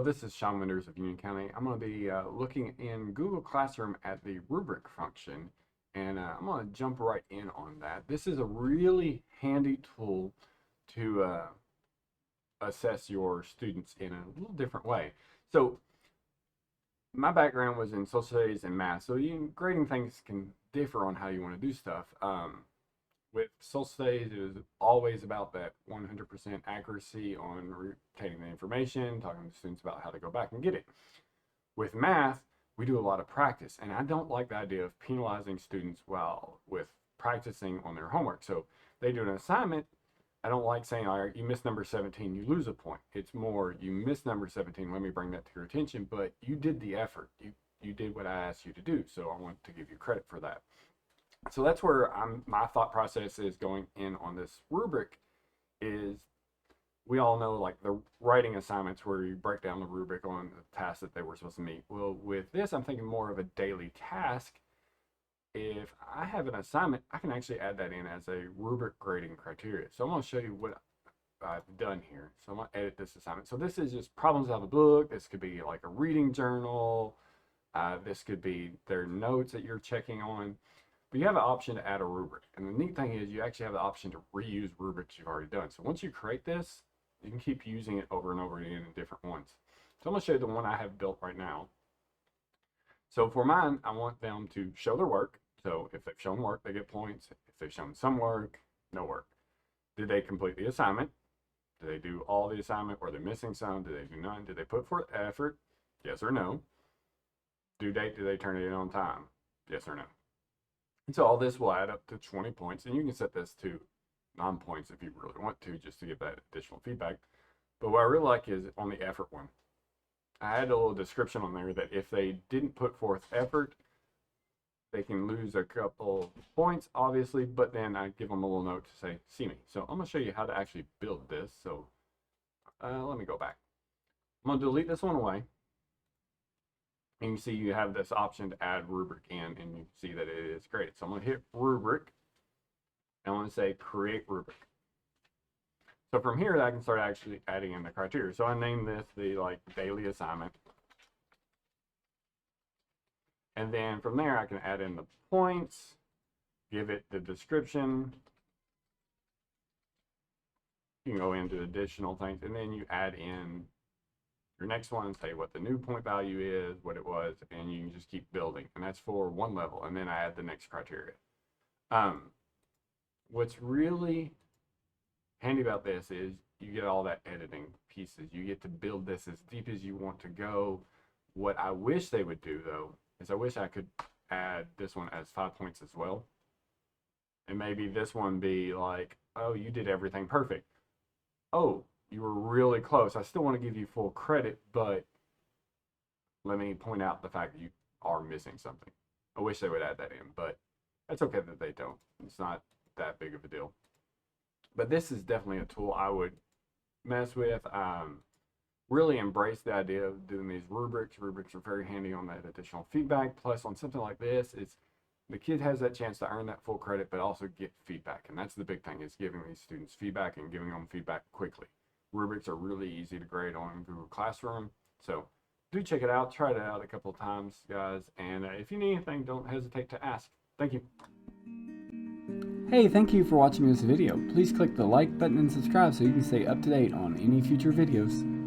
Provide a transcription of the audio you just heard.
this is Shawn of Union County. I'm going to be looking in Google Classroom at the Rubric function, and I'm going to jump right in on that. This is a really handy tool to assess your students in a little different way. So my background was in social studies and math, so grading things can differ on how you want to do stuff. With social studies, it was always about that 100% accuracy on retaining the information, talking to students about how to go back and get it. With math, we do a lot of practice, and I don't like the idea of penalizing students with practicing on their homework. So they do an assignment. I don't like saying, all right, you missed number 17, you lose a point. It's more, you missed number 17, let me bring that to your attention, but you did the effort. You did what I asked you to do, so I want to give you credit for that. So that's where my thought process is going in on this rubric. Is we all know, like, the writing assignments where you break down the rubric on the tasks that they were supposed to meet. Well, with this, I'm thinking more of a daily task. If I have an assignment, I can actually add that in as a rubric grading criteria. So I'm going to show you what I've done here. So I'm going to edit this assignment. So this is just problems out of the book. This could be like a reading journal. This could be their notes that you're checking on. But you have an option to add a rubric. And the neat thing is you actually have the option to reuse rubrics you've already done. So once you create this, you can keep using it over and over again in different ones. So I'm going to show you the one I have built right now. So for mine, I want them to show their work. So if they've shown work, they get points. If they've shown some work, no work. Did they complete the assignment? Did they do all the assignment? Were they missing some? Did they do none? Did they put forth effort? Yes or no? Due date, did they turn it in on time? Yes or no? And so all this will add up to 20 points, and you can set this to non-points if you really want to, just to give that additional feedback. But what I really like is on the effort one, I had a little description on there that if they didn't put forth effort, they can lose a couple points, obviously, but then I give them a little note to say, see me. So I'm going to show you how to actually build this. So let me go back. I'm going to delete this one away. And you see you have this option to add rubric in, and you see that it is graded. So I'm going to hit rubric, and I'm going to say create rubric. So from here, I can start actually adding in the criteria. So I named this the daily assignment. And then from there, I can add in the points, give it the description. You can go into additional things, and then you add in your next one, say what the new point value is, what it was, and you can just keep building. And that's for one level, and then I add the next criteria. What's really handy about this is you get all that editing pieces. You get to build this as deep as you want to go. What I wish they would do, though, is I wish I could add this one as 5 points as well. And maybe this one be like, oh, you did everything perfect. Oh, you were really close. I still want to give you full credit, but let me point out the fact that you are missing something. I wish they would add that in, but that's okay that they don't. It's not that big of a deal. But this is definitely a tool I would mess with. Really embrace the idea of doing these rubrics. Rubrics are very handy on that additional feedback. Plus, on something like this, it's the kid has that chance to earn that full credit, but also get feedback. And that's the big thing, is giving these students feedback and giving them feedback quickly. Rubrics are really easy to grade on Google Classroom. So do check it out. Try it out a couple of times, guys. And if you need anything, don't hesitate to ask. Thank you. Hey, thank you for watching this video. Please click the like button and subscribe so you can stay up to date on any future videos.